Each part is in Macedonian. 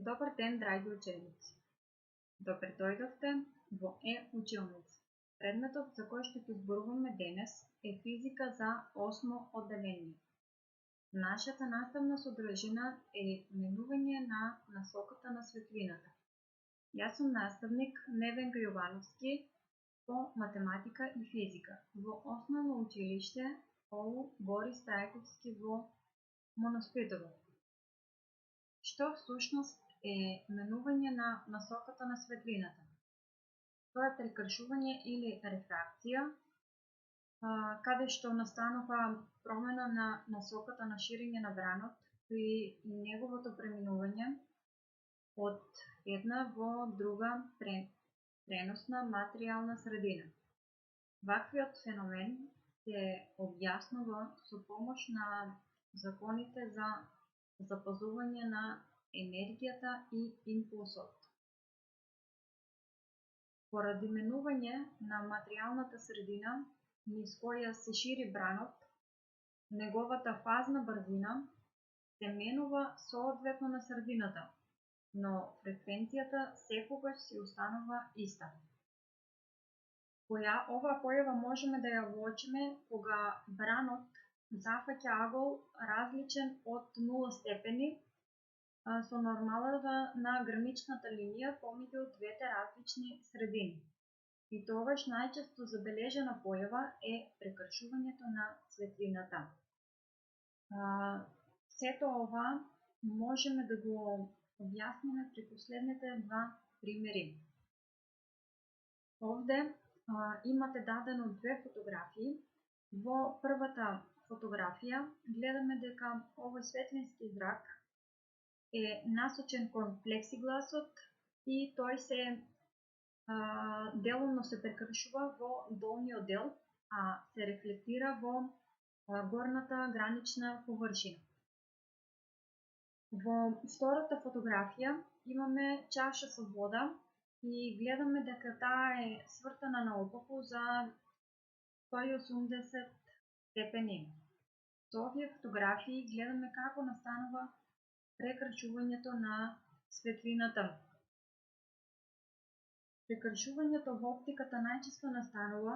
Добър ден, драги ученици! Добре дојдовте во училница. Предметот за кој што ќе зборуваме денес е физика за 8 одделение. Нашата наставна содржина е менување на насоката на светлината. Јас сум наставник Невенка Јовановски по математика и физика во Основно училиште ОУ Борис Трајковски во Моноспитово. Што всушност е менување на насоката на светлината? Тоа е прекршување или рефракција, каде што настанува промена на насоката на ширење на бранот при неговото преминување од една во друга преносна материјална средина. Ваквиот феномен се објаснува со помош на законите за запазување на енергијата и импулсот. Поради менување на материјалната средина низ која се шири бранот, неговата фазна брзина се менува соодветно на средината, но фреквенцијата секогаш си останува иста. Оваа појава можеме да ја воочиме кога бранот зафаќа агол различен од 0 степени со нормалата на граничната линија помеѓу двете различни средини. И тогаш најчесто забележена појава е прекршувањето на светлината. Сето ова можеме да го објасниме преку следните два примери. Овде имате дадено две фотографии. Во првата фотографија гледаме дека овој светлински зрак е насочен кон плексигласот и тој се делумно се прекршува во долниот дел, а се рефлектира во горната гранична површина. Во втората фотографија имаме чаша со вода и гледаме дека таа е свртана наопаку за 180 степени. Со овие фотографии гледаме како настанува прекршувањето на светлината. Прекршувањето во оптиката најчесто настанува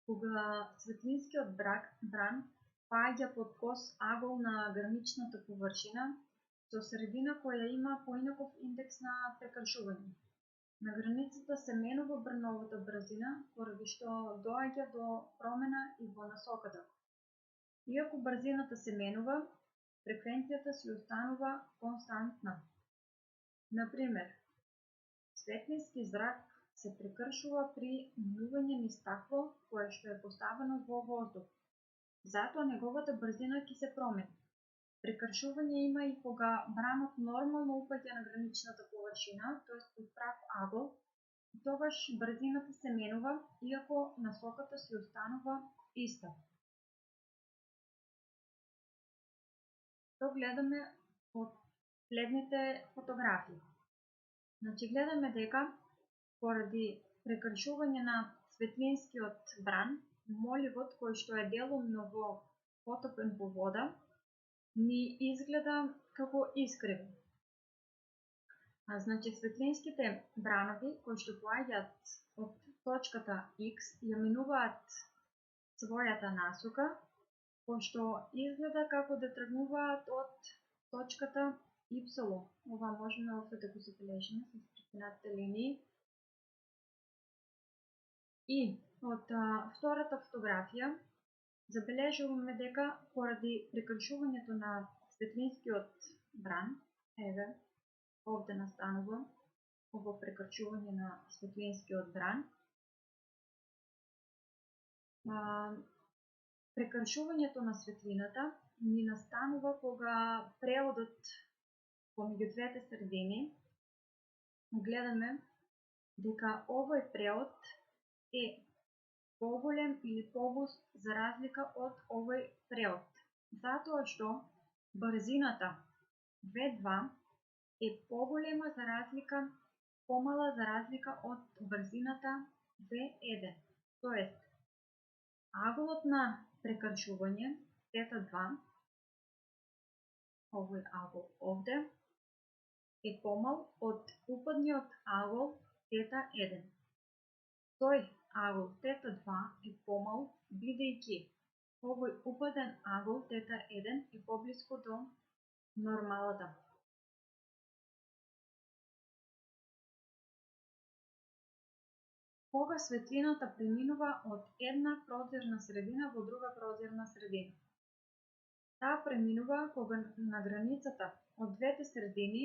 кога светлинскиот бран паѓа под кос агол на граничната површина со средина која има поинаков индекс на прекршување. На границата се менува брановата брзина, поради што доаѓа до промена и во насоката. Иако брзината се менува, фреквенцијата си останува константна. Например, светлински зрак се прекршува при минување низ стакло кое што е поставено во воздух. Затоа неговата брзина ќе се промени. Прекршување има и кога бранот нормално упаѓа на граничната површина, т.е. под прав агол, и тогаш брзината се менува, иако насоката си останува иста. Тоа гледаме од следните фотографии. Гледаме дека поради прекршување на светлинскиот бран, моливот кој што е делумно потопен во вода, ни изгледа како искриви. Светлинските бранови кои што поаѓаат од точката X ја минуваат својата насока, пошто изгледа како да тргнуваат од точката Y. Ова можеме овде да го забележиме со прекинатите линии. И од втората фотографија забележуваме дека поради прекршувањето на светлинскиот бран, овде настанува ово прекршување на светлинскиот бран, прекршувањето на светлината ни настанува кога преодот помеѓу двете средини, гледаме дека овој преод е поголем или погуст за разлика од овој преод, затоа што брзината V2 е помала за разлика од брзината V1. Тоест, аголот на прекршување, θ2, овој агол овде, е помал од упадниот агол тета 1. Тој агол тета 2 е помал, бидејќи овој упаден агол тета 1 е поблиску до нормалата. Кога светлината преминува од една прозорна средина во друга прозорна средина. Таа преминува кога на границата од двете средини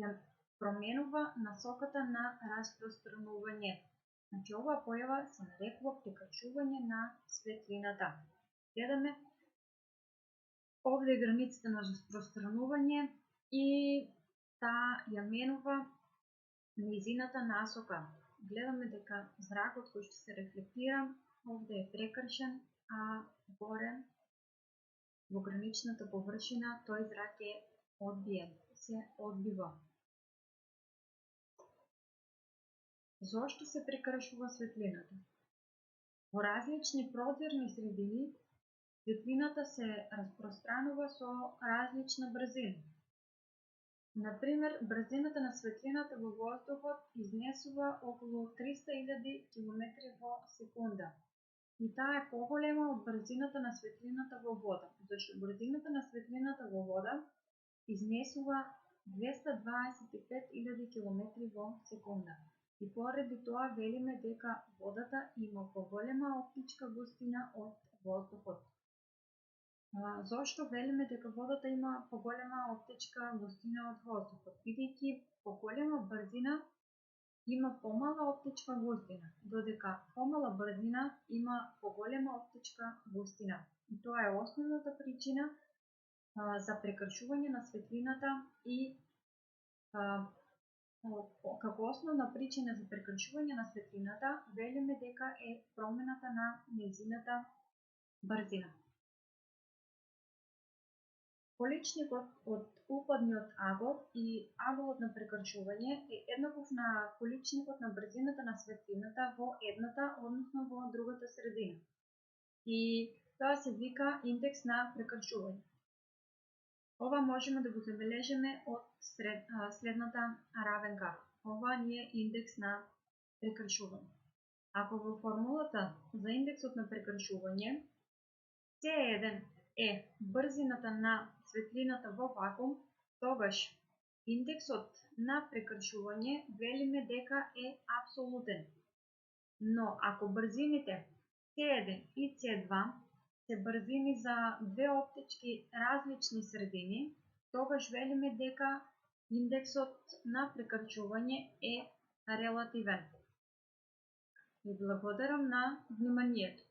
ја променува насоката на распространување. Значи, оваа појава се нарекува прекршување на светлината. Гледаме овде границата на распространување и таа ја менува нејзината насока. Гледаме дека зракот кој што се рефлектира овде е прекршен, а горе во граничната површина тој зрак е одбиен, се одбива. Зошто се прекршува светлината? Во различни прозорни средини светлината се распространува со различна брзина. Например, брзината на светлината во воздухот изнесува околу 300.000 km во секунда. И таа е поголема од брзината на светлината во вода, зашто брзината на светлината во вода изнесува 225.000 km во секунда. И поради тоа велиме дека водата има поголема оптичка густина од воздухот. Зошто велиме дека водата има поголема оптичка густина од воздухот? Бидејќи поголема брзина има помала оптичка густина, додека помала брзина има поголема оптичка густина. И тоа е основната причина за прекршување на светлината и како основна причина за прекршување на светлината велиме дека е промената на нејзината брзина. Количникот од упадниот агол и аголот на прекршување е еднаков на количникот на брзината на светлината во едната, односно во другата средина. И тоа се вика индекс на прекршување. Ова можеме да го забележиме од следната равенка. Ова ни е индекс на прекршување. Ако во формулата за индексот на прекршување C1 е брзината на светлината во вакуум, тогаш индексот на прекршување велиме дека е апсолутен. Но ако брзините C1 и C2 се брзини за две оптички различни средини, тогаш велиме дека индексот на прекршување е релативен. Ви благодарам на вниманието.